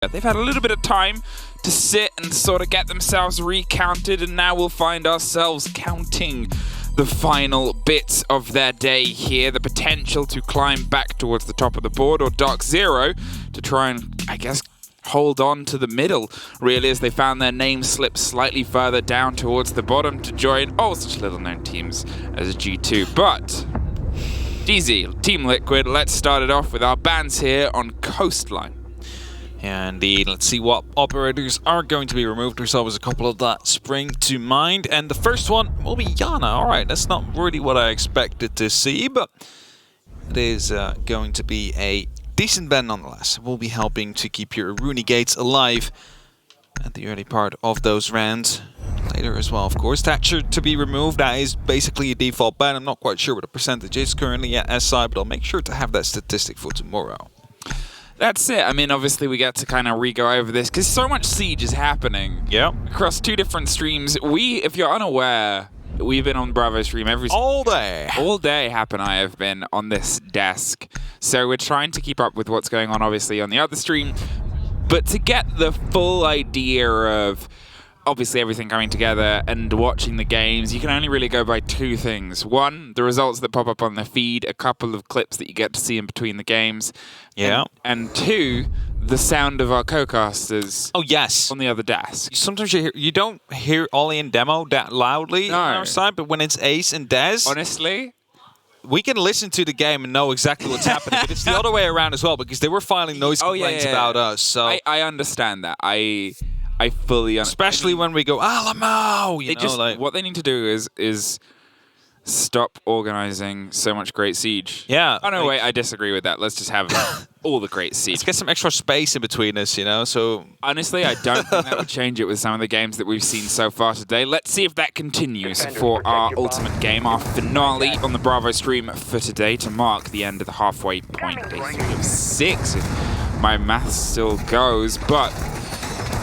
They've had a little bit of time to sit and sort of get themselves recounted, and now we'll find ourselves counting the final bits of their day here. The potential to climb back towards the top of the board, or DarkZero to try and, I guess, hold on to the middle, really, as they found their names slip slightly further down towards the bottom to join, such little-known teams as G2. But DZ, Team Liquid, let's start it off with our bans here on Coastline. Yeah, indeed. Let's see what operators are going to be removed. There's always a couple of that spring to mind. And the first one will be Yana. Alright, that's not really what I expected to see, but it is going to be a decent ban nonetheless. We'll be helping to keep your Rooney Gates alive at the early part of those rounds. Later as well, of course. Thatcher to be removed. That is basically a default ban. I'm not quite sure what the percentage is currently at SI, but I'll make sure to have that statistic for tomorrow. That's it. I mean, obviously, we get to kind of re-go over this because so much Siege is happening. Yeah. Across two different streams. If you're unaware, we've been on Bravo stream all day. All day, Hap and I have been on this desk. So we're trying to keep up with what's going on, obviously, on the other stream. But to get the full idea of obviously everything coming together and watching the games, you can only really go by two things. One, the results that pop up on the feed, a couple of clips that you get to see in between the games. Yeah. And two, the sound of our co-casters. Oh, yes. On the other desk. Sometimes you don't hear Ollie and Demo that loudly on our side, but when it's Ace and Dez, honestly, we can listen to the game and know exactly what's happening. But it's the other way around as well, because they were filing noise complaints about us. So I understand that. I fully understand. Especially when we go, Alamo! What they need to do is stop organizing so much great Siege. Yeah. Oh, no, wait, I disagree with that. Let's just have all the great Siege. Let's get some extra space in between us, so... Honestly, I don't think that would change it with some of the games that we've seen so far today. Let's see if that continues for our ultimate game, our finale on the Bravo stream for today to mark the end of the halfway point. Day 3 of 6, if my math still goes, but...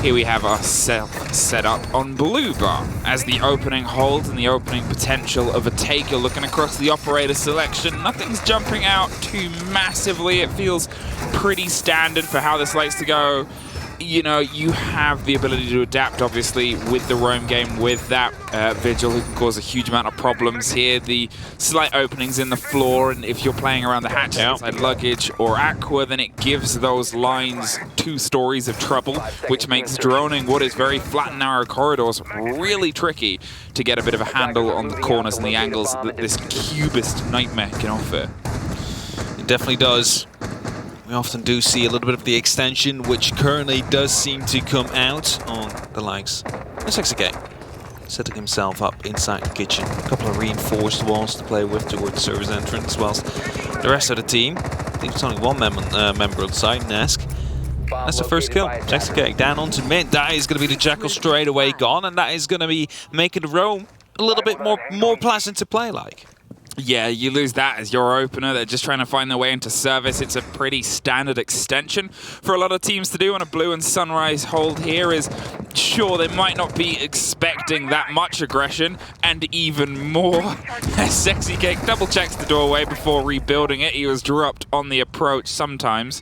Here we have ourselves set up on Blue Bar. As the opening holds and the opening potential of a take, you're looking across the operator selection. Nothing's jumping out too massively. It feels pretty standard for how this likes to go. You know, you have the ability to adapt, obviously, with the roam game, with that Vigil, who can cause a huge amount of problems here. The slight openings in the floor, and if you're playing around the hatches inside luggage or aqua, then it gives those lines 2 stories of trouble, which makes droning what is very flat and narrow corridors really tricky to get a bit of a handle on the corners and the angles that this cubist nightmare can offer. It definitely does. We often do see a little bit of the extension, which currently does seem to come out on the likes of SXK. Setting himself up inside the kitchen. A couple of reinforced walls to play with towards the server's entrance, whilst the rest of the team, I think there's only one member on site, Nesk. That's the first kill. SXK down onto mid. That is going to be the Jackal straight away gone, and that is going to be making the roam a little bit more pleasant to play like. Yeah, you lose that as your opener. They're just trying to find their way into service. It's a pretty standard extension for a lot of teams to do on a Blue and Sunrise hold here. Is sure, they might not be expecting that much aggression, and even more. Sexy Cake double checks the doorway before rebuilding it. He was dropped on the approach. Sometimes,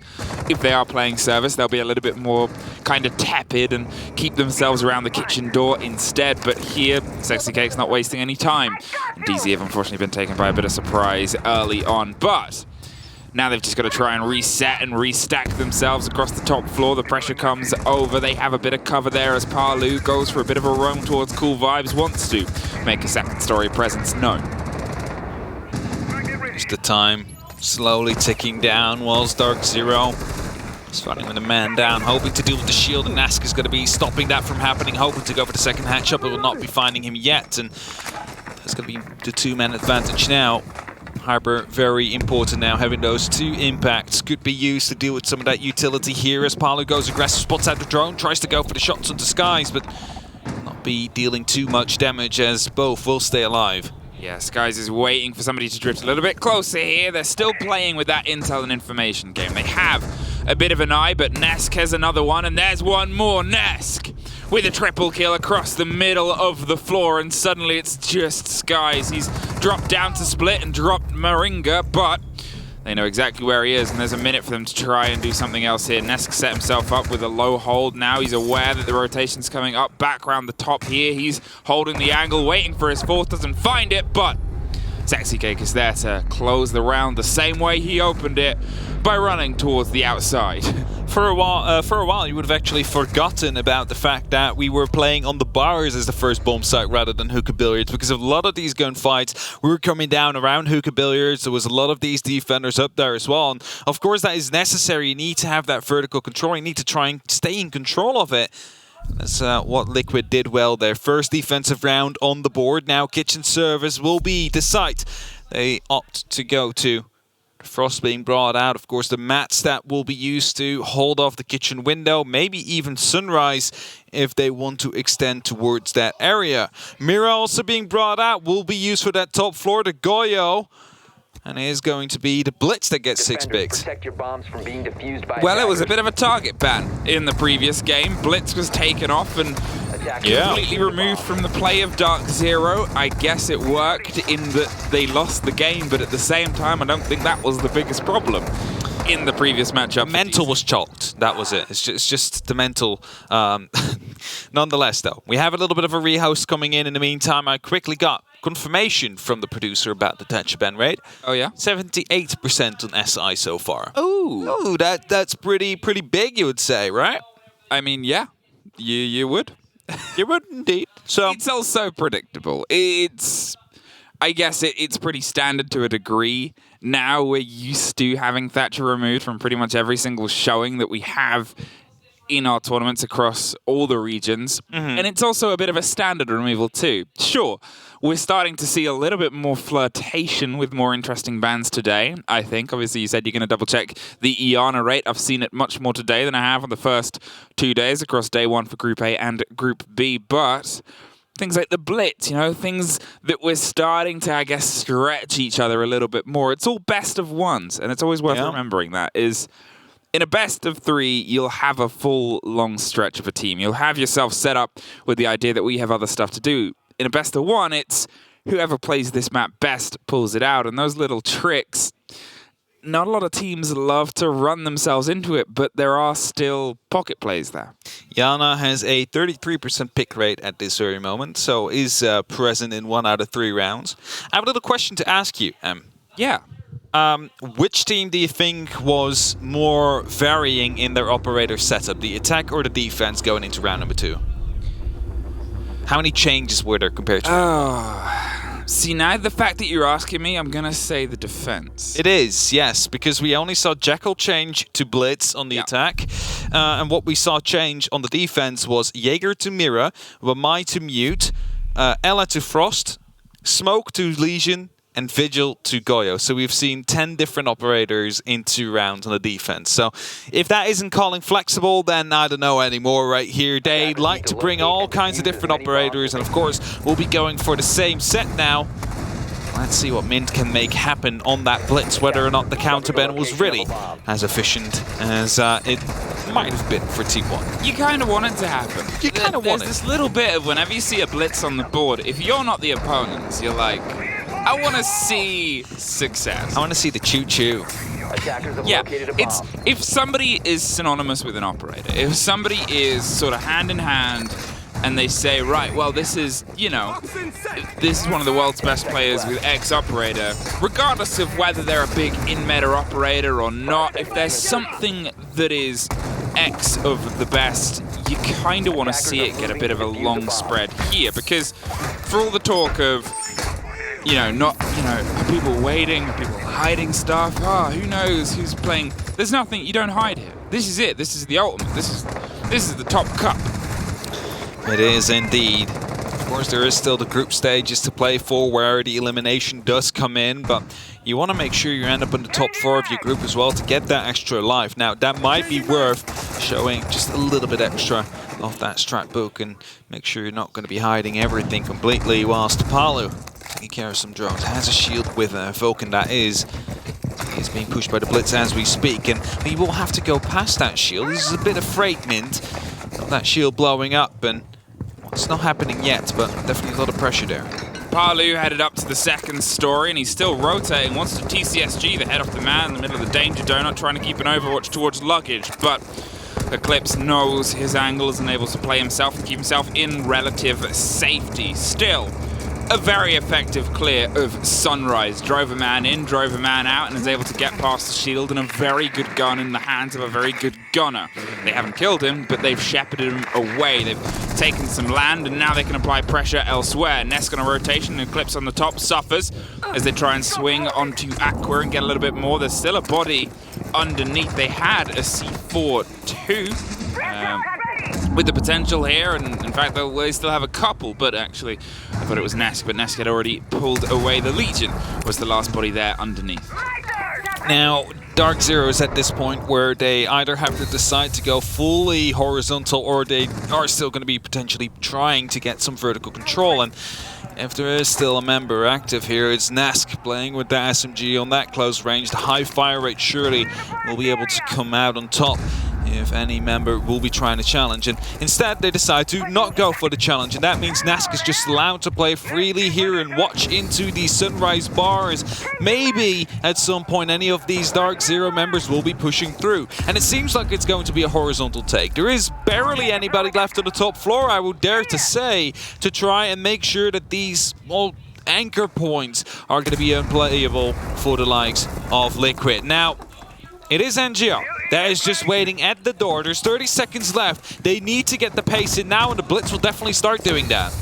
if they are playing service, they'll be a little bit more kind of tepid and keep themselves around the kitchen door instead. But here, Sexy Cake's not wasting any time. And DZ have unfortunately been taken by a bit of surprise early on, but now they've just got to try and reset and restack themselves across the top floor. The pressure comes over. They have a bit of cover there as Parlu goes for a bit of a roam towards Cool Vibes, wants to make a second story presence known. Just the time slowly ticking down whilst DarkZero is fighting with a man down, hoping to deal with the shield, and Nask is going to be stopping that from happening, hoping to go for the second hatch up, but will not be finding him yet, and that's going to be the 2-man advantage now. Harbor, very important now, having those 2 impacts could be used to deal with some of that utility here as Palu goes aggressive, spots out the drone, tries to go for the shots onto Skies, but will not be dealing too much damage as both will stay alive. Yeah, Skies is waiting for somebody to drift a little bit closer here. They're still playing with that intel and information game. They have a bit of an eye, but Nesk has another one, and there's one more. Nesk with a triple kill across the middle of the floor, and suddenly it's just Skies. He's dropped down to split and dropped Moringa, but They know exactly where he is, and there's a minute for them to try and do something else here. Nesk set himself up with a low hold. Now he's aware that the rotation's coming up back around the top here. He's holding the angle, waiting for his fourth, doesn't find it, but Sexy Cake is there to close the round the same way he opened it, by running towards the outside. For a while, you would have actually forgotten about the fact that we were playing on the bars as the first bomb site rather than hookah billiards, because of a lot of these gunfights, we were coming down around hookah billiards. There was a lot of these defenders up there as well. And of course, that is necessary. You need to have that vertical control. You need to try and stay in control of it. That's what Liquid did well. Their first defensive round on the board. Now Kitchen Service will be the site they opt to go to. Frost being brought out, of course, the mats that will be used to hold off the kitchen window, maybe even Sunrise if they want to extend towards that area. Mira also being brought out, will be used for that top floor, the Goyo. And it is going to be the Blitz that gets 6 picks. Well, it was a bit of a target ban in the previous game. Blitz was taken off and completely removed from the play of DarkZero. I guess it worked in that they lost the game, but at the same time, I don't think that was the biggest problem in the previous matchup. Mental was chalked. That was it. It's just the mental. Nonetheless, though, we have a little bit of a rehost coming in the meantime. I quickly got confirmation from the producer about the touch ban rate. Oh yeah? 78% on SI so far. Oh, that's pretty big, you would say, right? I mean, yeah, you would. You would indeed. So it's also predictable. I guess it's pretty standard to a degree. Now we're used to having Thatcher removed from pretty much every single showing that we have in our tournaments across all the regions. And it's also a bit of a standard removal too. Sure, we're starting to see a little bit more flirtation with more interesting bans today, I think. Obviously, you said you're going to double check the Iana rate. I've seen it much more today than I have on the first 2 days across day 1 for Group A and Group B, but things like the Blitz, you know, things that we're starting to, I guess, stretch each other a little bit more. It's all best of ones, and it's always worth remembering that is, in a best of 3, you'll have a full long stretch of a team. You'll have yourself set up with the idea that we have other stuff to do. In a best of 1, it's whoever plays this map best pulls it out, and those little tricks, not a lot of teams love to run themselves into it, but there are still pocket plays there. Yana has a 33% pick rate at this very moment, so is present in 1 out of 3 rounds. I have a little question to ask you, Yeah. Which team do you think was more varying in their operator setup, the attack or the defense going into round number 2? How many changes were there compared to See, now the fact that you're asking me, I'm going to say the defense. It is, yes, because we only saw Jekyll change to Blitz on the attack, and what we saw change on the defense was Jaeger to Mira, Wamai to Mute, Ella to Frost, Smoke to Legion, and Vigil to Goyo. So we've seen 10 different operators in 2 rounds on the defense. So if that isn't calling flexible, then I don't know anymore right here. They like to bring all kinds of different operators, and of course, we'll be going for the same set now. Let's see what Mint can make happen on that Blitz, whether or not the counterban was really as efficient as it might have been for Team 1. You kind of want it to happen. You kind of want it. There's this little bit of whenever you see a Blitz on the board, if you're not the opponents, you're like, I want to see success. I want to see the choo-choo. Yeah, it's if somebody is synonymous with an operator, if somebody is sort of hand in hand and they say, right, well, this is, you know, this is one of the world's best players with X operator, regardless of whether they're a big in-meta operator or not, if there's something that is X of the best, you kind of want to see it get a bit of a long spread here, because for all the talk of, are people waiting? Are people hiding stuff? Who knows who's playing? There's nothing. You don't hide here. This is it. This is the ultimate. This is the top cup. It is indeed. Of course, there is still the group stages to play for where the elimination does come in, but you want to make sure you end up in the top 4 of your group as well to get that extra life. Now, that might be worth showing just a little bit extra of that strat book and make sure you're not going to be hiding everything completely, whilst Palu taking care of some drones. Has a shield with Vulcan, that is. He is being pushed by the Blitz as we speak, and he will have to go past that shield. This is a bit of freight, Mint, of that shield blowing up, and it's not happening yet, but definitely a lot of pressure there. Palu headed up to the second story, and he's still rotating. Wants to TCSG the head off the man in the middle of the danger donut, trying to keep an overwatch towards luggage, but Eclipse knows his angle, is unable to play himself and keep himself in relative safety. Still, a very effective clear of Sunrise. Drove a man in, drove a man out, and is able to get past the shield, and a very good gun in the hands of a very good gunner. They haven't killed him, but they've shepherded him away. They've taken some land, and now they can apply pressure elsewhere. Nesk on a rotation, and Eclipse on the top suffers as they try and swing onto Aqua and get a little bit more. There's still a body underneath. They had a C4 too. With the potential here, and in fact they still have a couple, but actually I thought it was Nesk, but Nesk had already pulled away. The Legion was the last body there underneath. Now, DarkZero is at this point where they either have to decide to go fully horizontal, or they are still going to be potentially trying to get some vertical control. And if there is still a member active here, it's Nesk playing with the SMG on that close range. The high fire rate surely will be able to come out on top if any member will be trying to challenge. And instead they decide to not go for the challenge, and that means Nesk is just allowed to play freely here and watch into the Sunrise bars. Maybe at some point any of these DarkZero members will be pushing through, and it seems like it's going to be a horizontal take. There is barely anybody left on the top floor, I would dare to say, to try and make sure that these anchor points are going to be unplayable for the likes of Liquid. Now, it is NGO that is just waiting at the door. There's 30 seconds left. They need to get the pace in now, and the Blitz will definitely start doing that.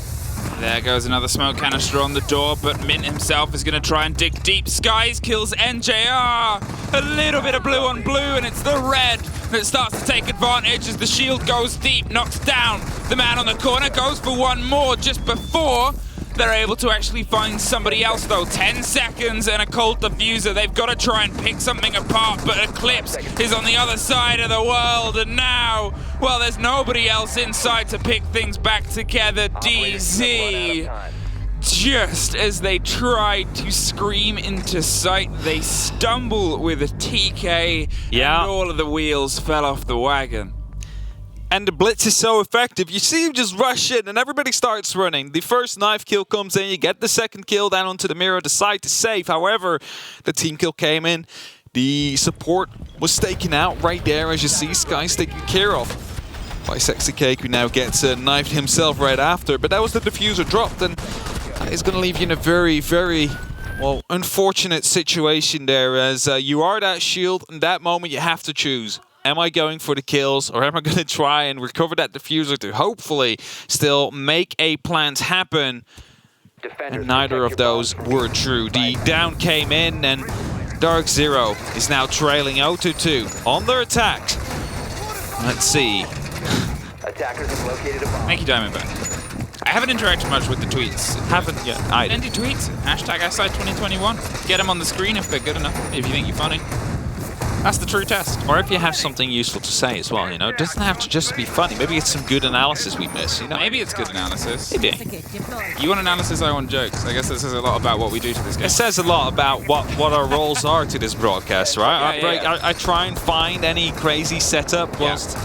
There goes another smoke canister on the door, but Mint himself is going to try and dig deep. Skies kills NJR. A little bit of blue on blue, and it's the red that starts to take advantage as the shield goes deep, knocks down the man on the corner, goes for one more just before they're able to actually find somebody else, though. 10 seconds and a cold diffuser. They've got to try and pick something apart, but Eclipse is on the other side of the world, and now, well, there's nobody else inside to pick things back together. DZ, just as they try to scream into sight, they stumble with a TK, and all of the wheels fell off the wagon. And the Blitz is so effective. You see him just rush in and everybody starts running. The first knife kill comes in. You get the second kill down onto the mirror, decide to save. However, the team kill came in. The support was taken out right there, as you see. Sky's taken care of by Sexy Cake, who now gets knifed himself right after. But that was the diffuser dropped, and it's going to leave you in a very, very, well, unfortunate situation there, as you are that shield. In that moment, you have to choose. Am I going for the kills, or am I going to try and recover that diffuser to hopefully still make a plans happen? And neither of those were true. The down came in, and DarkZero is now trailing 0-2 on their attacks. Let's see. Attackers have located a bomb. Thank you, Diamondback. I haven't interacted much with the tweets. Haven't yet. Send your tweets. Hashtag #2021. Get them on the screen if they're good enough, if you think you're funny. That's the true test. Or if you have something useful to say as well, you know. It doesn't have to just be funny. Maybe it's some good analysis we miss, you know. Maybe it's good analysis. Maybe. You want analysis, I want jokes. I guess that says a lot about what we do to this game. It says a lot about what our roles are to this broadcast, right? I try and find any crazy setup whilst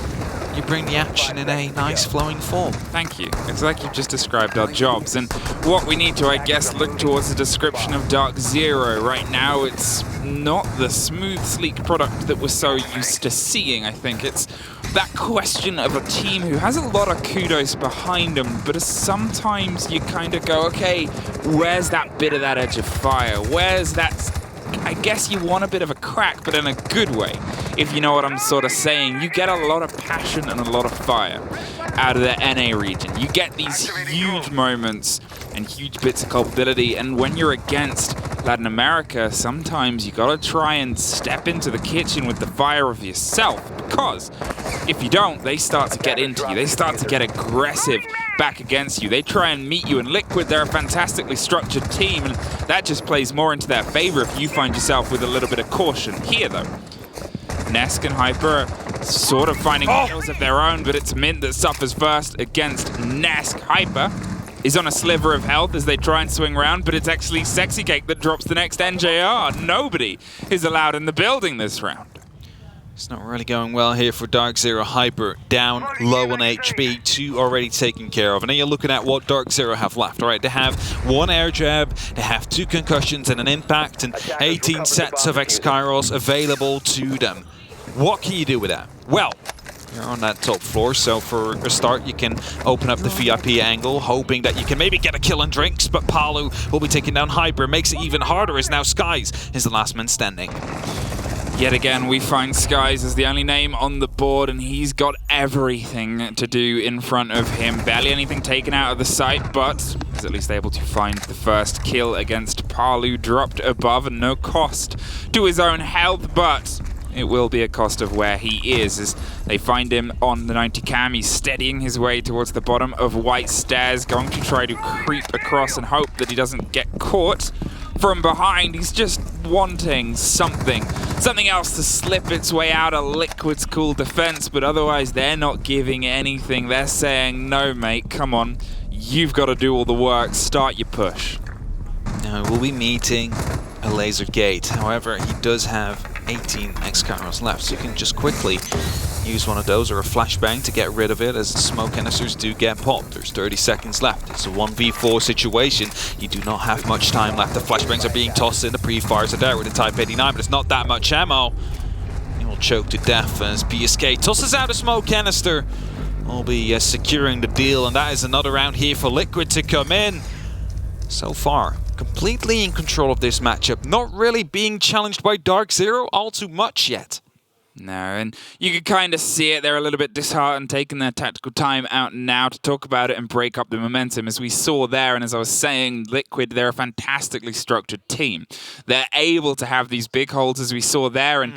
you bring the action in a nice flowing form. Thank you. It's like you've just described our jobs, and what we need to, I guess, look towards the description of DarkZero. Right now, it's not the smooth, sleek product that we're so used to seeing. I think it's that question of a team who has a lot of kudos behind them, but sometimes you kind of go, okay, where's that bit of that edge of fire? Where's that? I guess you want a bit of a crack, but in a good way, if you know what I'm sort of saying. You get a lot of passion and a lot of fire out of the NA region. You get these huge moments and huge bits of culpability, and when you're against Latin America, sometimes you gotta try and step into the kitchen with the fire of yourself, because if you don't, they start to get into you. They start to get aggressive back against you. They try and meet you in Liquid. They're a fantastically structured team, and that just plays more into their favor if you find yourself with a little bit of caution. Here, though, Nesk and Hyper are sort of finding kills of their own, but it's Mint that suffers first against Nesk. Hyper is on a sliver of health as they try and swing around, but it's actually Sexy Cake that drops the next NJR. Nobody is allowed in the building this round. It's not really going well here for DarkZero. Hyper down low on HP, 2 already taken care of. And then you're looking at what DarkZero have left. All right, they have 1 air jab, they have 2 concussions and an impact, and 18 sets of X-Kairos available to them. What can you do with that? Well, you're on that top floor, so for a start you can open up the VIP angle, hoping that you can maybe get a kill on drinks, but Palu will be taking down Hyper. Makes it even harder as now Skies is the last man standing. Yet again, we find Skies as the only name on the board, and he's got everything to do in front of him. Barely anything taken out of the sight, but he's at least able to find the first kill against Palu, dropped above and no cost to his own health, but it will be a cost of where he is as they find him on the 90 cam. He's steadying his way towards the bottom of White Stairs, going to try to creep across and hope that he doesn't get caught from behind. He's just wanting something else to slip its way out of Liquid's cool defense, but otherwise they're not giving anything. They're saying, no mate, come on, you've got to do all the work, start your push. Now we'll be meeting a laser gate. However, he does have 18 X-Kairos left, so you can just quickly use one of those or a flashbang to get rid of it, as the smoke canisters do get popped. There's 30 seconds left. It's a 1v4 situation. You do not have much time left. The flashbangs are being tossed in. The pre-fires are there with the Type 89, but it's not that much ammo. He will choke to death as PSK tosses out a smoke canister. We'll be securing the deal, and that is another round here for Liquid to come in. So far, completely in control of this matchup. Not really being challenged by DarkZero all too much yet. No, and you could kind of see it. They're a little bit disheartened, taking their tactical time out now to talk about it and break up the momentum, as we saw there. And as I was saying, Liquid, they're a fantastically structured team. They're able to have these big holds, as we saw there, and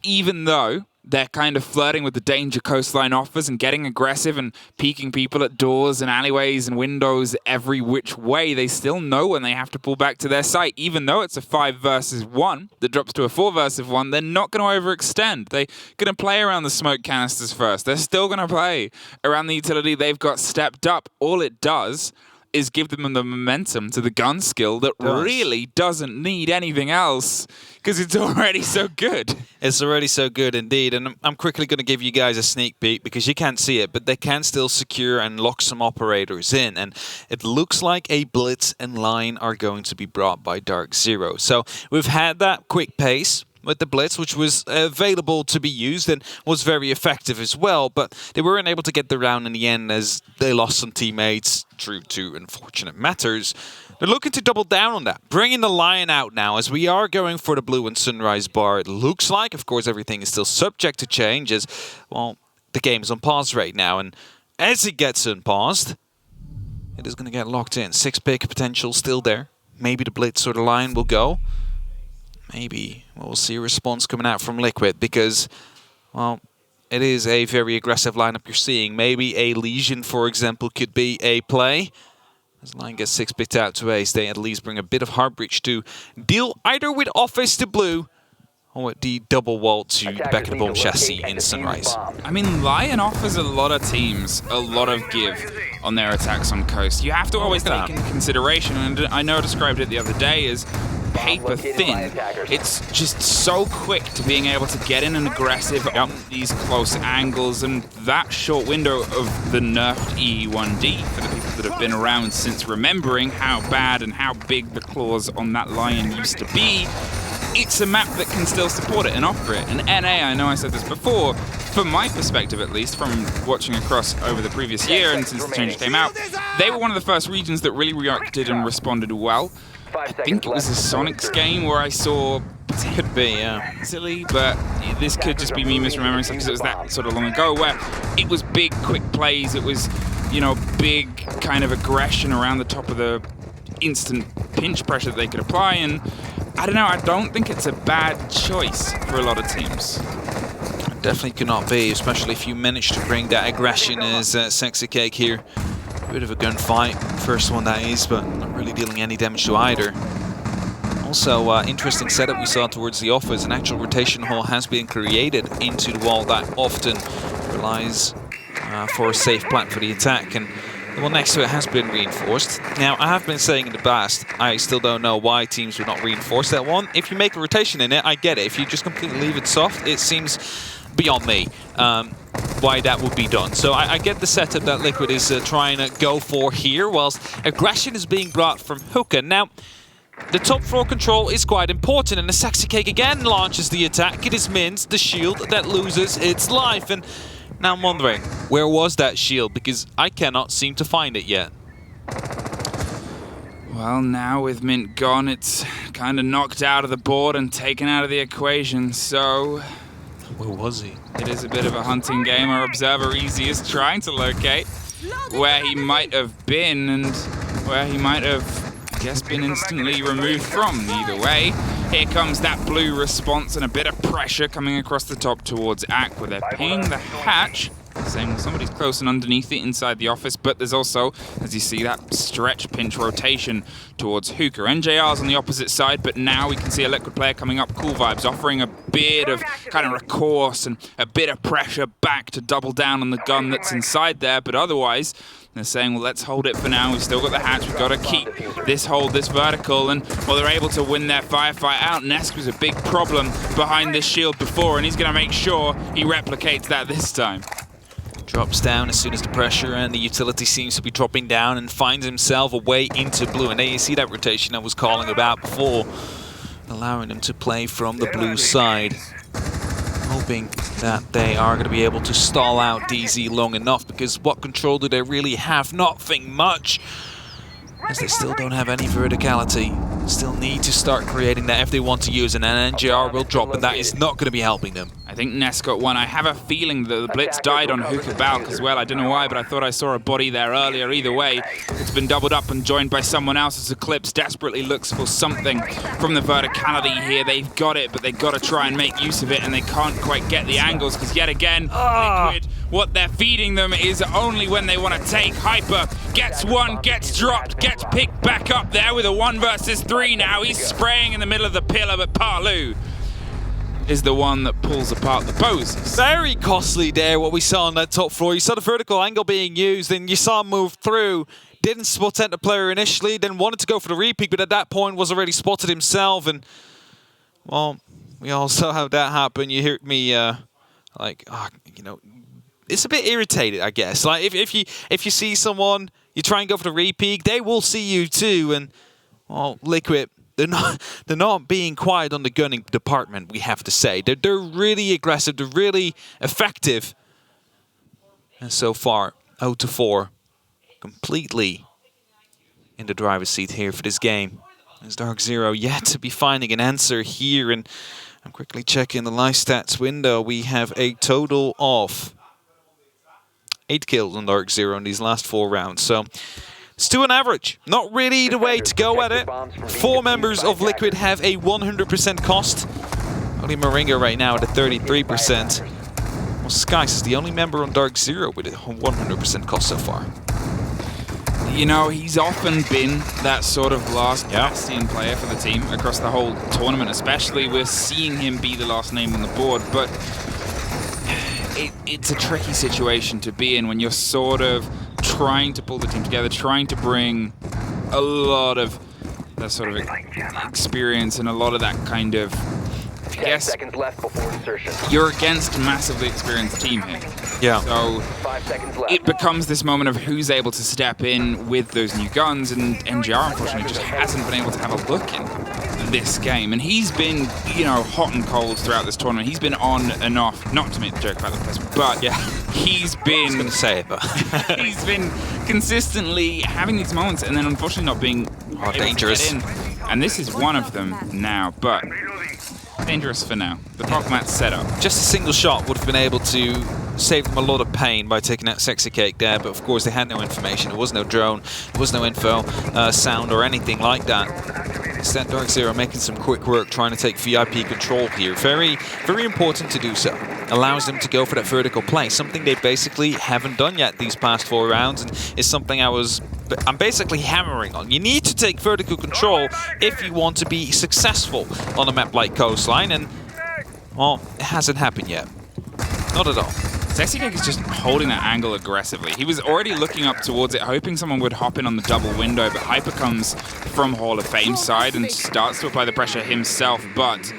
even though they're kind of flirting with the danger Coastline offers and getting aggressive and peeking people at doors and alleyways and windows every which way, they still know when they have to pull back to their site. Even though it's a 5 versus 1 that drops to a 4 versus 1, they're not going to overextend. They're going to play around the smoke canisters first. They're still going to play around the utility they've got stepped up. All it does is give them the momentum to the gun skill that really doesn't need anything else, because it's already so good. It's already so good indeed, and I'm quickly going to give you guys a sneak peek because you can't see it, but they can still secure and lock some operators in, and it looks like a blitz and line are going to be brought by DarkZero. So we've had that quick pace with the blitz, which was available to be used and was very effective as well, but they weren't able to get the round in the end as they lost some teammates due to unfortunate matters. They're looking to double down on that, bringing the Lion out now as we are going for the Blue and Sunrise bar. It looks like, of course, everything is still subject to change as, well, the game is on pause right now, and as it gets unpaused, it is going to get locked in. 6-pick potential still there. Maybe the blitz or the Lion will go. Maybe we'll see a response coming out from Liquid because, well, it is a very aggressive lineup you're seeing. Maybe a Legion, for example, could be a play. As Lion gets 6-picked out to ace, they at least bring a bit of Heartbreach to deal either with Office to Blue or with the double wall to the back of the bomb chassis in Sunrise. I mean, Lion offers a lot of teams a lot of give on their attacks on Coast. You have to always take into consideration, and I know I described it the other day as paper thin. It's just so quick to being able to get in and aggressive on these close angles, and that short window of the nerfed E1D for the people that have been around since remembering how bad and how big the claws on that Lion used to be. It's a map that can still support it and offer it. And NA, I know I said this before, from my perspective at least, from watching across over the previous year and since the change came out, they were one of the first regions that really reacted and responded well. I think it was a Sonics game where I saw, could be, yeah, silly, but this could just be me misremembering stuff because it was that sort of long ago, where it was big, quick plays. It was, you know, big kind of aggression around the top of the instant pinch pressure that they could apply, and I don't know, I don't think it's a bad choice for a lot of teams. It definitely cannot be, especially if you manage to bring that aggression as Sexy Cake here. A bit of a gunfight, first one that is, but not really dealing any damage to either. Also, interesting setup we saw towards the offers. An actual rotation hole has been created into the wall that often relies for a safe plant for the attack, and the one next to it has been reinforced. Now, I have been saying in the past, I still don't know why teams would not reinforce that one. If you make a rotation in it, I get it. If you just completely leave it soft, it seems beyond me why that would be done. So I get the setup that Liquid is trying to go for here, whilst aggression is being brought from Hookah. Now, the top floor control is quite important, and the Sexy Cake again launches the attack. It is Min's, the shield, that loses its life. And now I'm wondering, where was that shield? Because I cannot seem to find it yet. Well, now with Mint gone, it's kind of knocked out of the board and taken out of the equation, so... Where was he? It is a bit of a hunting game. Our Observer Easy is trying to locate where he might have been and where he might have, I guess, been instantly removed from. Either way, here comes that blue response and a bit of pressure coming across the top towards Aqua. They're pinging the hatch, saying, well, somebody's close and underneath it inside the office, but there's also, as you see, that stretch pinch rotation towards Hookah. NJR's on the opposite side, but now we can see a Liquid player coming up, Cool Vibes, offering a bit of kind of recourse and a bit of pressure back to double down on the gun that's inside there, but otherwise, they're saying, well, let's hold it for now. We've still got the hatch. We've got to keep this hold, this vertical. And, well, they're able to win their firefight out. Nesk was a big problem behind this shield before, and he's going to make sure he replicates that this time. Drops down as soon as the pressure and the utility seems to be dropping down, and finds himself a way into blue. And there you see that rotation I was calling about before, allowing him to play from the blue side. Hoping that they are going to be able to stall out DZ long enough, because what control do they really have? Nothing much, as they still don't have any verticality. Still need to start creating that if they want to use it, and NGR will drop, but that is not going to be helping them. I think Ness got one. I have a feeling that the Blitz died on Hookah Balk as well. I don't know why, but I thought I saw a body there earlier. Either way, it's been doubled up and joined by someone else as Eclipse desperately looks for something from the verticality here. They've got it, but they've got to try and make use of it, and they can't quite get the angles, because yet again, Liquid, what they're feeding them is only when they want to take. Hyper gets one, gets dropped, gets picked back up there with a 1 versus 3 now. He's spraying in the middle of the pillar, but Parlu is the one that pulls apart the poses. Very costly there, what we saw on that top floor. You saw the vertical angle being used, and you saw him move through. Didn't spot the player initially, then wanted to go for the repeat, but at that point was already spotted himself. And, well, we all saw how that happened. You heard me, you know, it's a bit irritated, I guess. Like, if you see someone, you try and go for the repeat, they will see you too. And, well, Liquid, they're not being quiet on the gunning department, we have to say. They're really aggressive, they're really effective. And so far, 0-4, completely in the driver's seat here for this game. As DarkZero yet to be finding an answer here. And I'm quickly checking the live stats window. We have a total of 8 kills on DarkZero in these last 4 rounds. So it's 2 on average. Not really the way to go at it. 4 members of Liquid have a 100% cost. Only Moringa right now at a 33%. Well, Skies is the only member on DarkZero with a 100% cost so far. You know, he's often been that sort of last bastion player for the team across the whole tournament, especially. We're seeing him be the last name on the board, but it's a tricky situation to be in when you're sort of trying to pull the team together, trying to bring a lot of that sort of experience and a lot of that kind of, I guess, 10 seconds left before insertion. You're against a massively experienced team here. Yeah. So 5 seconds left. it becomes this moment of who's able to step in with those new guns, and NGR unfortunately just hasn't been able to have a look in this game. And he's been, you know, hot and cold throughout this tournament. He's been on and off, not to make the joke about the placement, but yeah, he's been... I was going to say it, but... he's been consistently having these moments and then unfortunately not being dangerous. able to get in. And this is one of them now, but dangerous for now. The Pokmat's set up. Just a single shot would have been able to save them a lot of pain by taking out Sexy Cake there, but of course they had no information. There was no drone, there was no info, sound or anything like that. Instead, DarkZero making some quick work trying to take VIP control here. Very, very important to do so. Allows them to go for that vertical play, something they basically haven't done yet these past 4 rounds, and is something I'm basically hammering on. You need to take vertical control if you want to be successful on a map like Coastline, and, well, it hasn't happened yet. Not at all. Sexy Cake is just holding that angle aggressively. He was already looking up towards it, hoping someone would hop in on the double window, but Hyper comes from Hall of Fame side and starts to apply the pressure himself, but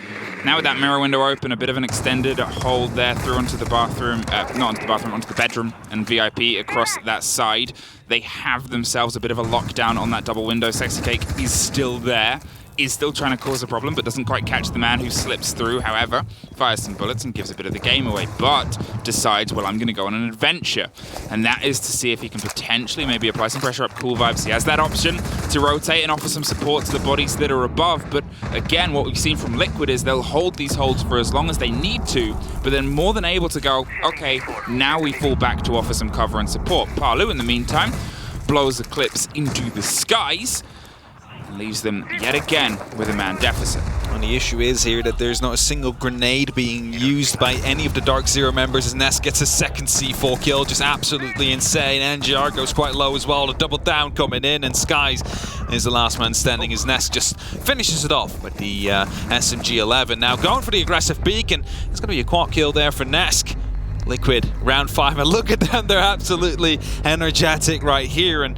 Now with that mirror window open, a bit of an extended hold there through onto the bathroom, not onto the bathroom, onto the bedroom and VIP across that side. They have themselves a bit of a lockdown on that double window. Sexy Cake is still there, is still trying to cause a problem, but doesn't quite catch the man who slips through. However, fires some bullets and gives a bit of the game away, but decides, well, I'm going to go on an adventure. And that is to see if he can potentially maybe apply some pressure up Cool Vibes. He has that option to rotate and offer some support to the bodies that are above. But again, what we've seen from Liquid is they'll hold these holds for as long as they need to, but then more than able to go, okay, now we fall back to offer some cover and support. Palu, in the meantime, blows the clips into the skies, leaves them yet again with a man deficit. And the issue is here that there's not a single grenade being used by any of the DarkZero members, as Ness gets a second C4 kill, just absolutely insane. NGR goes quite low as well, a double down coming in, and Skies is the last man standing as Ness just finishes it off with the SMG-11. Now going for the aggressive peek, and it's going to be a quad kill there for Nesk. Liquid, round 5, and look at them, they're absolutely energetic right here. And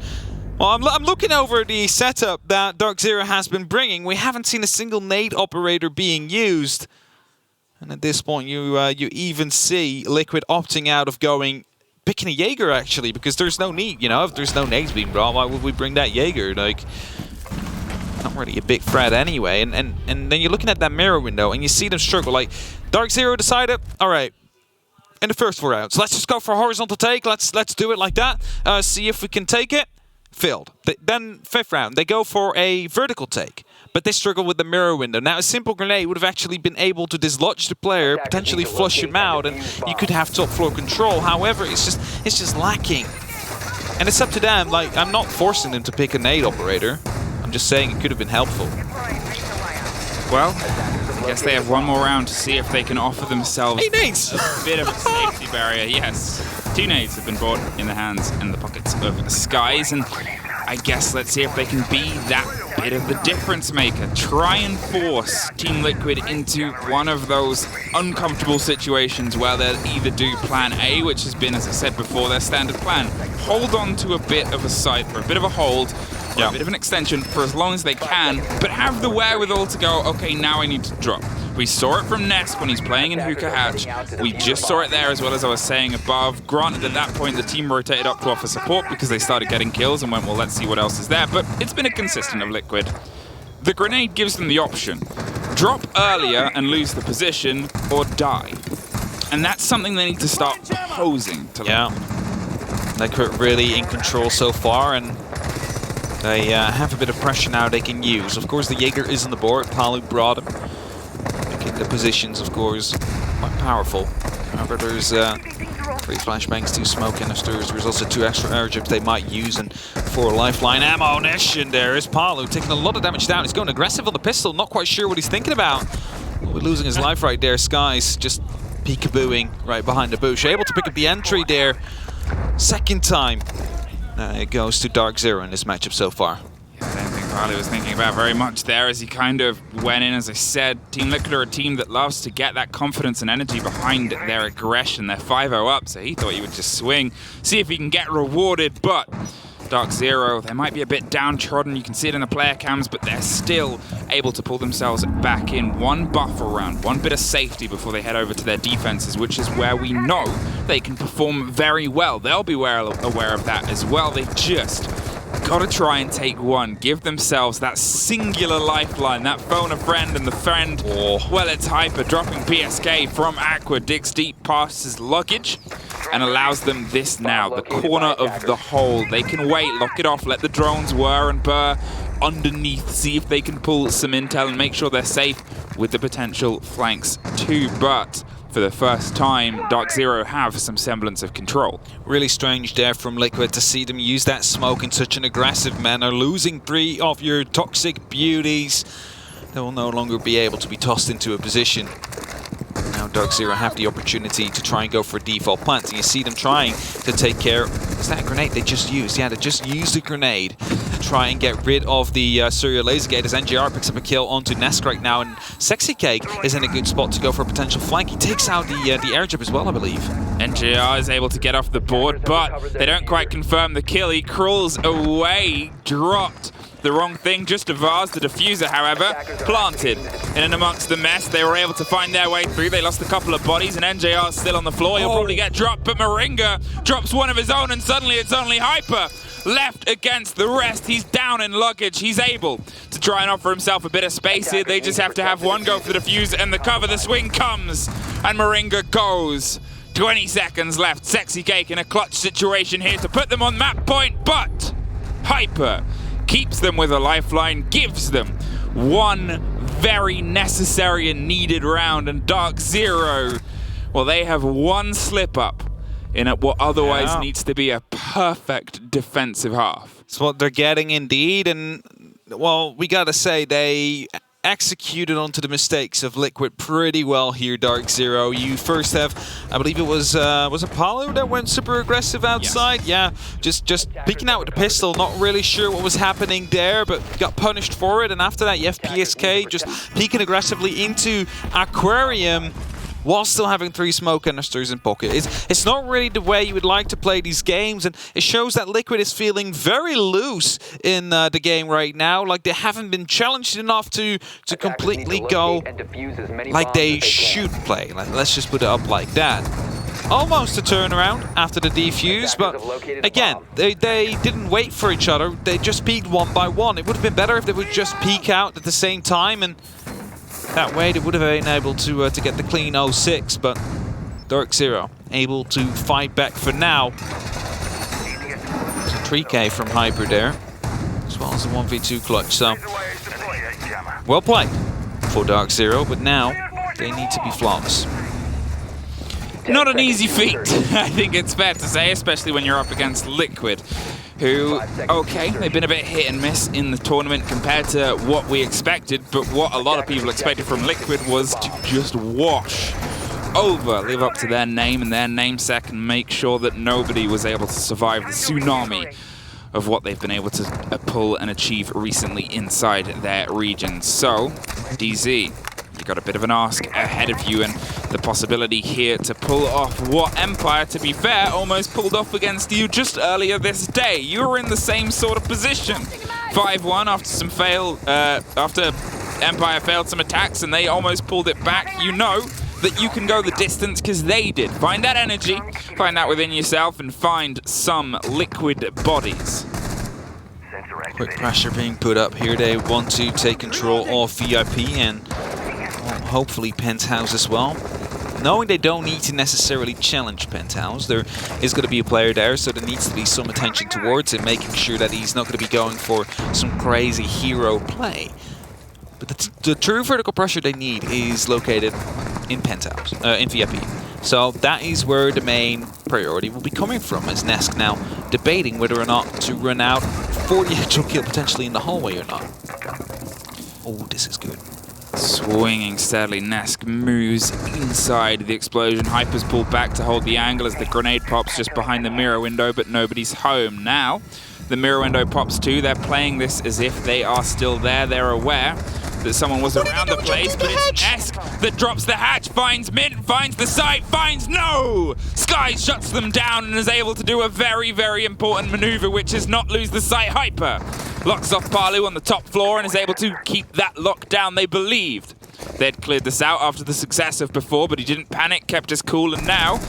well, I'm looking over the setup that DarkZero has been bringing. We haven't seen a single nade operator being used. And at this point, you even see Liquid opting out of picking a Jaeger, actually, because there's no need, you know, if there's no nades being brought, why would we bring that Jaeger? Like, not really a big threat anyway. And then you're looking at that mirror window, and you see them struggle. Like, DarkZero decided, all right, in the first 4 rounds, let's just go for a horizontal take. Let's do it like that. See if we can take it. Failed. Then 5th round, they go for a vertical take, but they struggle with the mirror window. Now, a simple grenade would have actually been able to dislodge the player, potentially flush him out, and you could have top floor control. However, it's just lacking. And it's up to them. Like, I'm not forcing them to pick a nade operator. I'm just saying it could have been helpful. Well, I guess they have one more round to see if they can offer themselves a bit of a safety barrier. Yes, 2 nades have been brought in the hands and the pockets of Skies, and I guess let's see if they can be that bit of the difference maker. Try and force Team Liquid into one of those uncomfortable situations where they'll either do plan A, which has been, as I said before, their standard plan. Hold on to a bit of a site, or a bit of a hold, or a bit of an extension for as long as they can, but have the wherewithal to go, okay, now I need to drop. We saw it from Ness when he's playing in Hookah Hatch. We just saw it there as well, as I was saying above. Granted, at that point, the team rotated up to offer support because they started getting kills and went, well, let's see what else is there. But it's been a consistent of Liquid. The grenade gives them the option. Drop earlier and lose the position, or die. And that's something they need to start posing to them. Yeah. Liquid really in control so far, and they have a bit of pressure now they can use. Of course, the Jaeger is on the board. Palu brought him. Making the positions, of course, quite powerful. However, there's 3 flashbangs, 2 smoke canisters. There's also 2 extra air chips they might use, and 4 lifeline ammunition. There is Palu taking a lot of damage down. He's going aggressive on the pistol. Not quite sure what he's thinking about. We're losing his life right there. Skies just peekabooing right behind the bush. Able to pick up the entry there. Second time. It goes to DarkZero in this matchup so far. Yeah, I don't think Palu was thinking about very much there as he kind of went in. As I said, Team Liquid are a team that loves to get that confidence and energy behind their aggression. They're 5-0 up, so he thought he would just swing, see if he can get rewarded, but DarkZero, they might be a bit downtrodden. You can see it in the player cams, but they're still able to pull themselves back in. One buffer round, one bit of safety before they head over to their defenses, which is where we know they can perform very well. They'll be aware of that as well. They've just got to try and take one, give themselves that singular lifeline, that phone a friend, and the friend, well, it's Hyper, dropping PSK from Aqua, digs deep past his luggage, and allows them this now, the corner of the hole. They can wait, lock it off, let the drones whir and burr underneath, see if they can pull some intel and make sure they're safe with the potential flanks too. But for the first time, DarkZero have some semblance of control. Really strange there from Liquid to see them use that smoke in such an aggressive manner, losing 3 of your toxic beauties. They will no longer be able to be tossed into a position. Now DarkZero have the opportunity to try and go for default plants, and you see them trying to take care. Is that a grenade they just used? Yeah, they just used the grenade to try and get rid of the serial laser gate, as NGR picks up a kill onto Nesk right now, and Sexy Cake is in a good spot to go for a potential flank. He takes out the air jump as well, I believe. NGR is able to get off the board, but they don't quite confirm the kill. He crawls away, dropped the wrong thing, just a vase. The diffuser, however, planted. In and amongst the mess, they were able to find their way through. They lost a couple of bodies, and NJR's still on the floor. He'll probably get dropped, but Moringa drops one of his own, and suddenly it's only Hyper left against the rest. He's down in luggage. He's able to try and offer himself a bit of space here. They just have to have one go for the defuse and the cover. The swing comes, and Moringa goes. 20 seconds left. Sexy Cake in a clutch situation here to put them on map point, but Hyper keeps them with a lifeline, gives them one very necessary and needed round, and DarkZero, well, they have one slip up in what otherwise needs to be a perfect defensive half. It's what they're getting indeed, and well, we gotta say they executed onto the mistakes of Liquid pretty well here, DarkZero. You first have, I believe it was Apollo that went super aggressive outside? Yeah, just peeking out with the pistol, not really sure what was happening there, but got punished for it, and after that you have PSK just peeking aggressively into Aquarium while still having 3 smoke canisters in pocket. It's not really the way you would like to play these games, and it shows that Liquid is feeling very loose in the game right now. Like, they haven't been challenged enough to completely go like they should play. Like, let's just put it up like that. Almost a turnaround after the defuse, but again, they didn't wait for each other. They just peeked one by one. It would have been better if they would just peek out at the same time, and that way they would have been able to get the clean 0-6, but DarkZero able to fight back for now. It's a 3K from Hyper there, as well as a 1v2 clutch, so well played for DarkZero, but now they need to be flawless. Not an easy feat, I think it's fair to say, especially when you're up against Liquid, who, okay, they've been a bit hit and miss in the tournament compared to what we expected, but what a lot of people expected from Liquid was to just wash over, live up to their name and their namesake, and make sure that nobody was able to survive the tsunami of what they've been able to pull and achieve recently inside their region. So, DZ, you got a bit of an ask ahead of you, and the possibility here to pull off what Empire, to be fair, almost pulled off against you just earlier this day. You were in the same sort of position. 5-1 after some after Empire failed some attacks and they almost pulled it back. You know that you can go the distance because they did. Find that energy, find that within yourself, and find some Liquid bodies. Quick pressure being put up here. They want to take control of VIP and hopefully Penthouse as well. Knowing they don't need to necessarily challenge Penthouse, there is going to be a player there, so there needs to be some attention towards him, making sure that he's not going to be going for some crazy hero play. But the true vertical pressure they need is located in Penthouse, in VIP. So that is where the main priority will be coming from, as Nesk now debating whether or not to run out for the actual kill potentially in the hallway or not. Oh, this is good. Swinging steadily, Nesk moves inside the explosion. Hyper's pulled back to hold the angle as the grenade pops just behind the mirror window, but nobody's home. Now, the mirror window pops too. They're playing this as if they are still there. They're aware that someone was around the place, but it's Nesk that drops the hatch, finds Mint, finds the site, finds no! Sky shuts them down and is able to do a very, very important maneuver, which is not lose the site. Hyper locks off Palu on the top floor and is able to keep that lock down. They believed they'd cleared this out after the success of before, but he didn't panic, kept his cool, and now,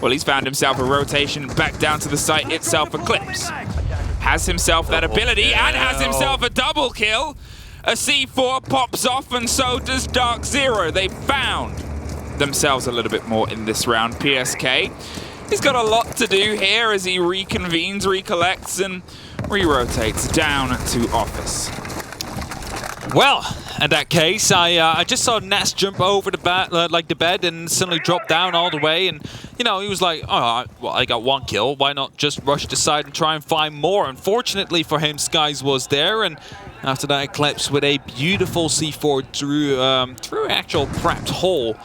well, he's found himself a rotation back down to the site itself. Eclipse has himself that ability and has himself a double kill. A C4 pops off, and so does DarkZero. They found themselves a little bit more in this round. PSK, he's got a lot to do here as he reconvenes, recollects, and re-rotates down to office. Well, in that case, I just saw Ness jump over the bed and suddenly drop down all the way, and you know, he was like, oh, well, I got one kill, why not just rush the side and try and find more? Unfortunately for him, Skies was there, and after that, Eclipse with a beautiful C4 through actual prepped hole,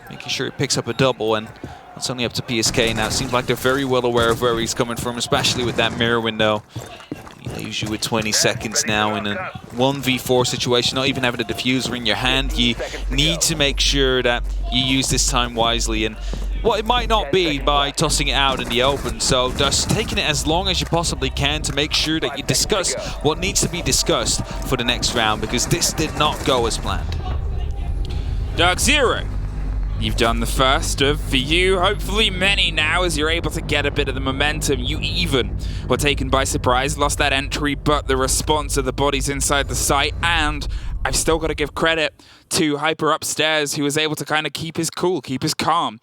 making sure he picks up a double, and it's only up to PSK now. It seems like they're very well aware of where he's coming from, especially with that mirror window. You know, usually with 20 seconds now in a 1v4 situation, not even having a diffuser in your hand, you need to make sure that you use this time wisely. And well, it might not be by tossing it out in the open, so just taking it as long as you possibly can to make sure that you discuss what needs to be discussed for the next round, because this did not go as planned. DarkZero, you've done the first of, for you, hopefully many now, as you're able to get a bit of the momentum. You even were taken by surprise, lost that entry, but the response of the bodies inside the site, and I've still got to give credit to Hyper upstairs, who was able to kind of keep his cool, keep his calm.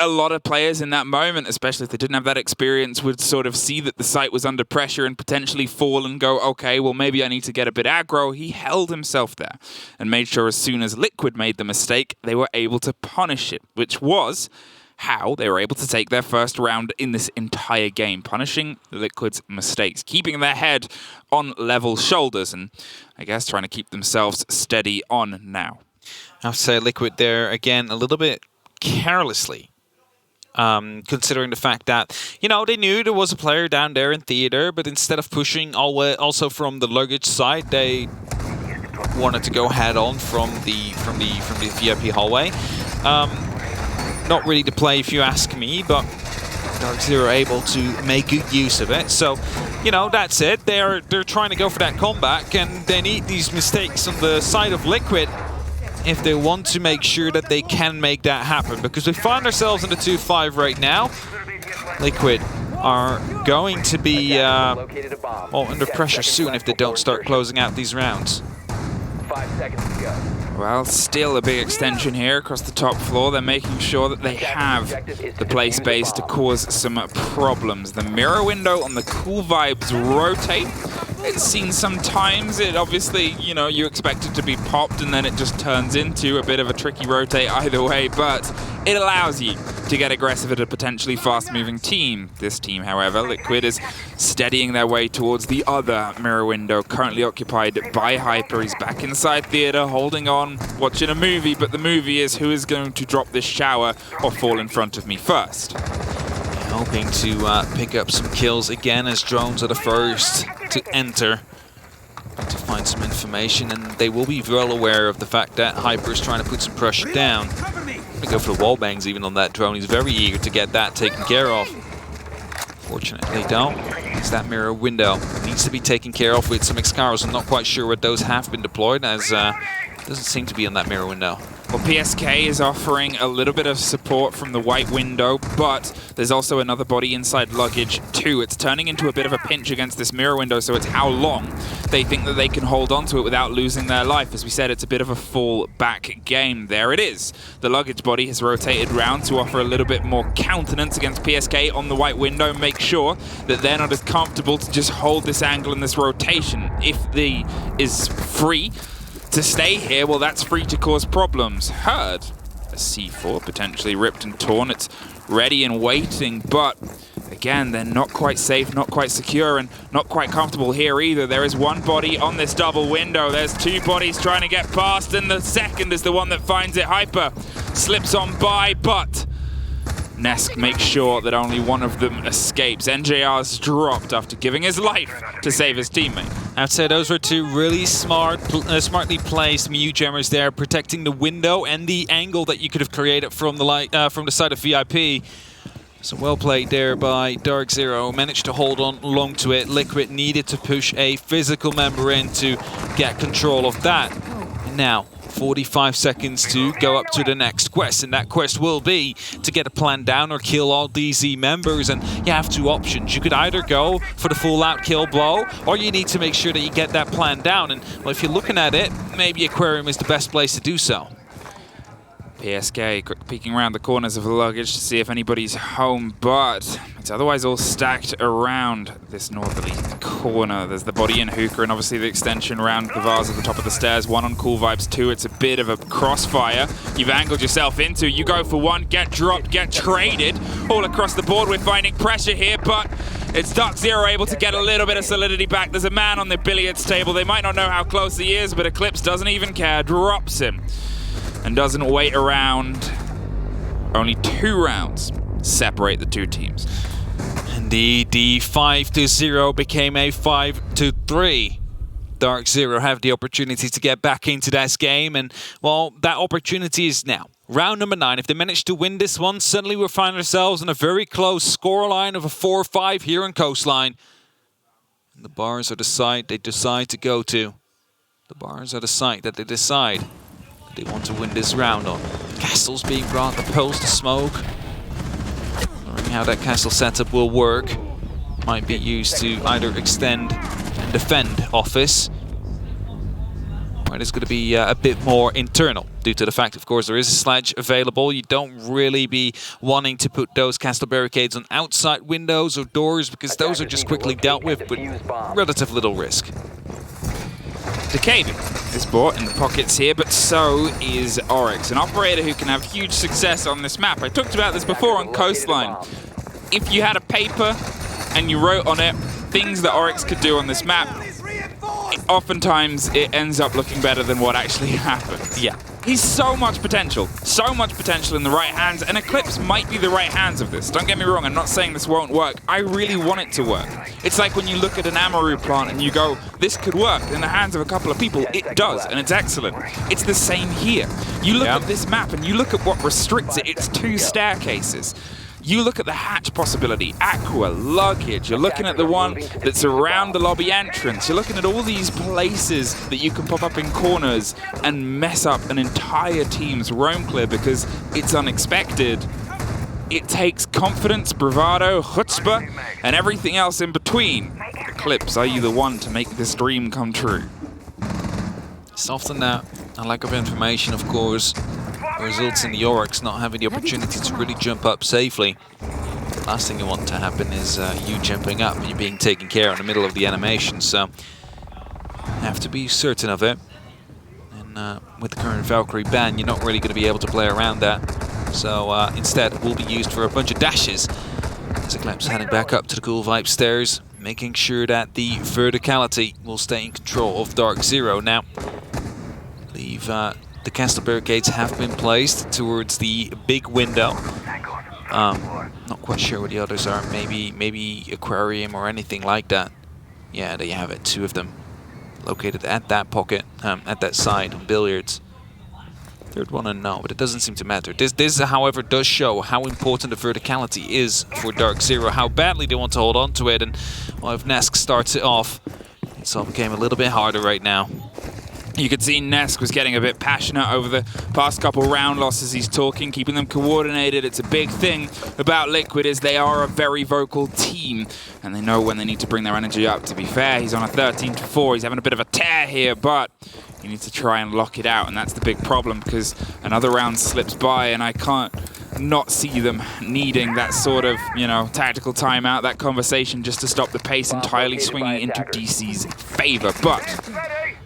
A lot of players in that moment, especially if they didn't have that experience, would sort of see that the site was under pressure and potentially fall and go, okay, well, maybe I need to get a bit aggro. He held himself there and made sure as soon as Liquid made the mistake, they were able to punish it, which was how they were able to take their first round in this entire game, punishing Liquid's mistakes, keeping their head on level shoulders, and I guess trying to keep themselves steady on now. I have to say, Liquid there, again, a little bit carelessly. Considering the fact that, you know, they knew there was a player down there in theater, but instead of pushing also from the luggage side, they wanted to go head on from the VIP hallway. Not really the play if you ask me, but DarkZero able to make good use of it. So, you know, that's it. They're trying to go for that comeback, and they need these mistakes on the side of Liquid if they want to make sure that they can make that happen, because we find ourselves in the 2-5 right now. Liquid are going to be under pressure soon if they don't start closing out these rounds. 5 seconds to go. Well, still a big extension here across the top floor. They're making sure that they have the play space to cause some problems. The mirror window on the Cool Vibes rotate. It's seen sometimes, it obviously, you know, you expect it to be popped and then it just turns into a bit of a tricky rotate either way, but it allows you to get aggressive at a potentially fast-moving team. This team, however, Liquid, is steadying their way towards the other mirror window, currently occupied by Hyper. He's back inside theater, holding on, watching a movie, but the movie is who is going to drop this shower or fall in front of me first. Hoping to pick up some kills again, as drones are the first to enter to find some information, and they will be well aware of the fact that Hyper is trying to put some pressure down. They go for the wall bangs even on that drone. He's very eager to get that taken care of. Fortunately, though, it's that mirror window. Needs to be taken care of with some Excaros. I'm not quite sure what those have been deployed, as doesn't seem to be on that mirror window. Well, PSK is offering a little bit of support from the white window, but there's also another body inside luggage too. It's turning into a bit of a pinch against this mirror window, so it's how long they think that they can hold on to it without losing their life. As we said, it's a bit of a fall-back game. There it is. The luggage body has rotated round to offer a little bit more countenance against PSK on the white window, make sure that they're not as comfortable to just hold this angle in this rotation. If the is free to stay here, well, that's free to cause problems. Heard a C4 potentially ripped and torn. It's ready and waiting, but again, they're not quite safe, not quite secure, and not quite comfortable here either. There is one body on this double window. There's two bodies trying to get past, and the second is the one that finds it. Hyper slips on by, but Nesk makes sure that only one of them escapes. NJR's dropped after giving his life to save his teammate. I'd say those were two really smartly placed Mew jammers there, protecting the window and the angle that you could have created from the side of VIP. So well played there by DarkZero. Managed to hold on long to it. Liquid needed to push a physical member in to get control of that. And now, 45 seconds to go up to the next quest, and that quest will be to get a plan down or kill all DZ members. And you have two options. You could either go for the full out kill blow, or you need to make sure that you get that plan down. And well, if you're looking at it, maybe Aquarium is the best place to do so. PSK peeking around the corners of the luggage to see if anybody's home, but it's otherwise all stacked around this northerly corner. There's the body in Hookah, and obviously the extension around the vase at the top of the stairs. One on Cool Vibes 2. It's a bit of a crossfire. You've angled yourself into. You go for one, get dropped, get traded. All across the board, we're finding pressure here, but it's DarkZero able to get a little bit of solidity back. There's a man on the billiards table. They might not know how close he is, but Eclipse doesn't even care. Drops him and doesn't wait around. Only 2 rounds separate the two teams. Indeed, the 5-0 became a 5-3. DarkZero have the opportunity to get back into this game, and well, that opportunity is now. round number 9. If they manage to win this one, suddenly we'll find ourselves in a very close scoreline of a 4-5 here in Coastline. And the bars are the site they decide to go to. The bars are the site that they decide that they want to win this round on. Castles being brought, the poles to smoke. Wondering how that castle setup will work. Might be used to either extend and defend office. Right, it's going to be a bit more internal due to the fact, of course, there is a sledge available. You don't really be wanting to put those castle barricades on outside windows or doors because those are just quickly dealt with relative little risk. The caving is bought in the pockets here, but so is Oryx, an operator who can have huge success on this map. I talked about this before on Coastline. If you had a paper and you wrote on it things that Oryx could do on this map, oftentimes it ends up looking better than what actually happens. Yeah. He's so much potential in the right hands, and Eclipse might be the right hands of this. Don't get me wrong, I'm not saying this won't work. I really want it to work. It's like when you look at an Amaru plant and you go, this could work in the hands of a couple of people. It does, and it's excellent. It's the same here. You look at this map and you look at what restricts it. It's 2 staircases. You look at the hatch possibility, aqua, luggage, you're looking at the one that's around the lobby entrance, you're looking at all these places that you can pop up in corners and mess up an entire team's roam clear because it's unexpected. It takes confidence, bravado, chutzpah, and everything else in between. Eclipse, are you the one to make this dream come true? It's often that a lack of information, of course, results in the Oryx not having the opportunity to really jump up safely. The last thing you want to happen is you jumping up and you being taken care of in the middle of the animation, so you have to be certain of it. And with the current Valkyrie ban, you're not really going to be able to play around that. So instead, it will be used for a bunch of dashes. As Eclipse heading back up to the Cool Vibe stairs, making sure that the verticality will stay in control of DarkZero. Now, I believe the castle barricades have been placed towards the big window. Not quite sure what the others are. Maybe aquarium or anything like that. Yeah, there you have it. 2 of them located at that pocket, at that side on billiards. Third one, I know, but it doesn't seem to matter. This, however, does show how important the verticality is for DarkZero, how badly they want to hold on to it. And well, if Nesk starts it off, it's all became a little bit harder right now. You could see Nesk was getting a bit passionate over the past couple round losses. He's talking, keeping them coordinated. It's a big thing about Liquid is they are a very vocal team and they know when they need to bring their energy up. To be fair, he's on a 13-4. He's having a bit of a tear here, but you need to try and lock it out, and that's the big problem because another round slips by and I can't not see them needing that sort of, you know, tactical timeout, that conversation just to stop the pace entirely swinging into DC's favor. But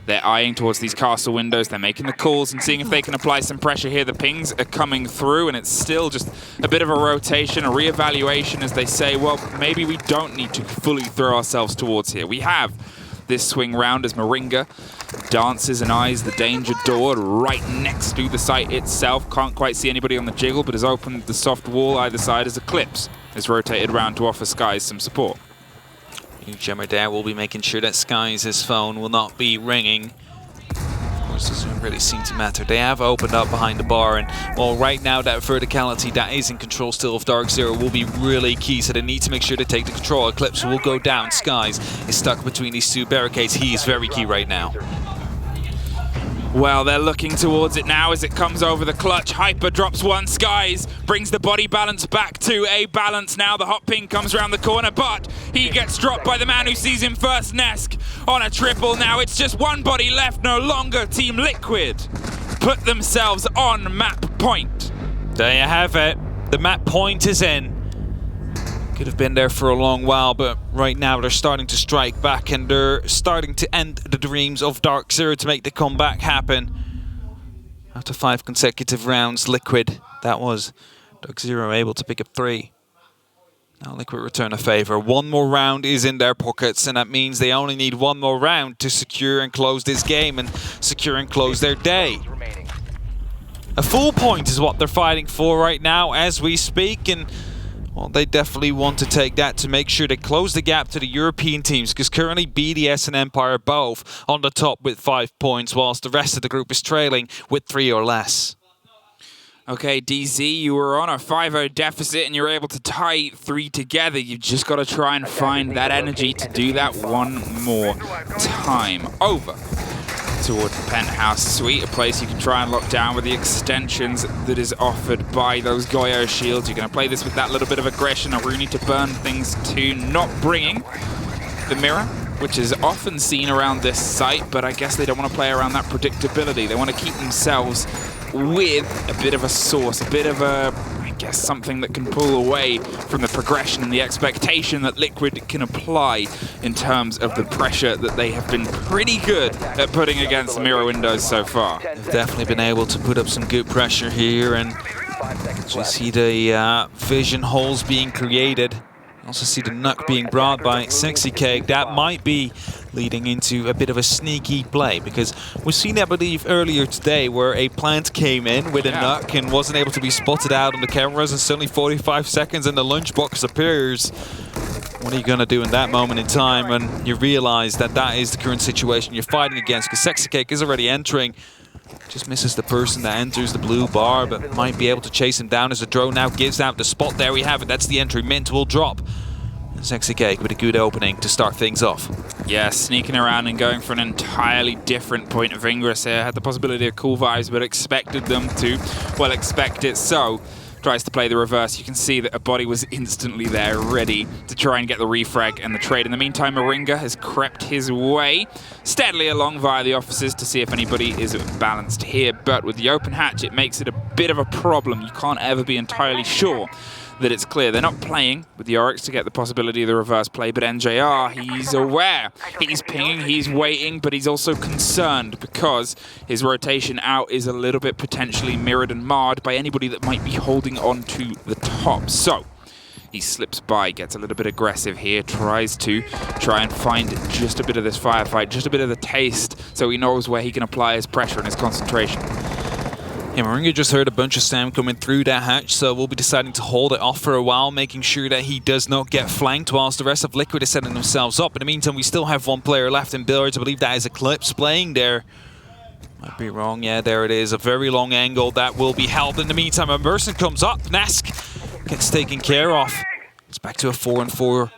they're eyeing towards these castle windows. They're making the calls and seeing if they can apply some pressure here. The pings are coming through, and it's still just a bit of a rotation, a reevaluation as they say, well, maybe we don't need to fully throw ourselves towards here. We have this swing round as Moringa dances and eyes the danger door right next to the site itself. Can't quite see anybody on the jiggle, but has opened the soft wall either side as Eclipse is rotated around to offer Skies some support. Jammer there will be making sure that Skies' phone will not be ringing. Of course, doesn't really seem to matter. They have opened up behind the bar, and well, right now that verticality that is in control still of DarkZero will be really key, so they need to make sure they take the control. Eclipse will go down. Skies is stuck between these 2 barricades. He is very key right now. Well, they're looking towards it now as it comes over the clutch. Hyper drops 1. Skies brings the body balance back to a balance now. The hot ping comes around the corner, but he gets dropped by the man who sees him first, Nesk, on a triple. Now it's just 1 body left, no longer. Team Liquid put themselves on map point. There you have it. The map point is in. Could have been there for a long while, but right now they're starting to strike back and they're starting to end the dreams of DarkZero to make the comeback happen. After 5 consecutive rounds, Liquid, that was DarkZero able to pick up 3. Now Liquid return a favor. 1 more round is in their pockets, and that means they only need 1 more round to secure and close this game and secure and close their day. A full point is what they're fighting for right now as we speak, and well, they definitely want to take that to make sure they close the gap to the European teams, because currently BDS and Empire are both on the top with 5 points, whilst the rest of the group is trailing with 3 or less. Okay, DZ, you were on a 5-0 deficit and you're able to tie 3 together. You've just got to try and find that energy to do that one more time. Over toward the penthouse suite, a place you can try and lock down with the extensions that is offered by those Goyo shields. You're going to play this with that little bit of aggression, a Rooney to burn things too, not bringing the mirror, which is often seen around this site, but I guess they don't want to play around that predictability. They want to keep themselves with a bit of a source, a bit of a, I guess, something that can pull away from the progression and the expectation that Liquid can apply in terms of the pressure that they have been pretty good at putting against the mirror windows so far. They've definitely been able to put up some good pressure here, and we see the vision holes being created. Also see the knock being brought by Sexy Cake. That might be leading into a bit of a sneaky play, because we've seen, I believe, earlier today where a plant came in with a knock and wasn't able to be spotted out on the cameras, and suddenly 45 seconds and the lunchbox appears. What are you going to do in that moment in time? And you realize that that is the current situation you're fighting against, because Sexy Cake is already entering. Just misses the person that enters the blue bar, but might be able to chase him down as the drone now gives out the spot. There we have it. That's the entry. Mint will drop. Sexy Cake with a good opening to start things off. Yeah, sneaking around and going for an entirely different point of ingress here. Had the possibility of cool vibes, but expected them to. Well, expect it so. Tries to play the reverse. You can see that a body was instantly there, ready to try and get the refrag and the trade. In the meantime, Moringa has crept his way steadily along via the offices to see if anybody is balanced here. But with the open hatch, it makes it a bit of a problem. You can't ever be entirely sure that it's clear. They're not playing with the Oryx to get the possibility of the reverse play, but NJR, he's aware. He's pinging, he's waiting, but he's also concerned because his rotation out is a little bit potentially mirrored and marred by anybody that might be holding on to the top. So he slips by, gets a little bit aggressive here, tries to and find just a bit of this firefight, just a bit of the taste, so he knows where he can apply his pressure and his concentration. Yeah, Moringa just heard a bunch of SAM coming through that hatch, so we'll be deciding to hold it off for a while, making sure that he does not get flanked whilst the rest of Liquid is setting themselves up. In the meantime, we still have one player left in Billiards. I believe that is Eclipse playing there. Might be wrong. Yeah, there it is. A very long angle that will be held. In the meantime, a Merson comes up. Nask gets taken care of. It's back to a 4-on-4.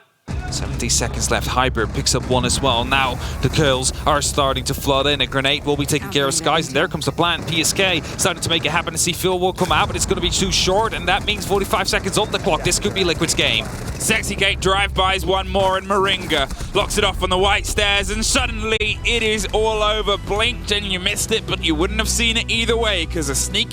70 seconds left. Hyper picks up one as well. Now the kills are starting to flood in. A grenade will be taking care of Skies, and there comes the plan. PSK starting to make it happen. To see Phil will come out, but it's going to be too short, and that means 45 seconds on the clock. This could be Liquid's game. Sexy Cake drive-bys one more, and Moringa locks it off on the white stairs, and suddenly it is all over. Blinked and you missed it, but you wouldn't have seen it either way, because a sneaky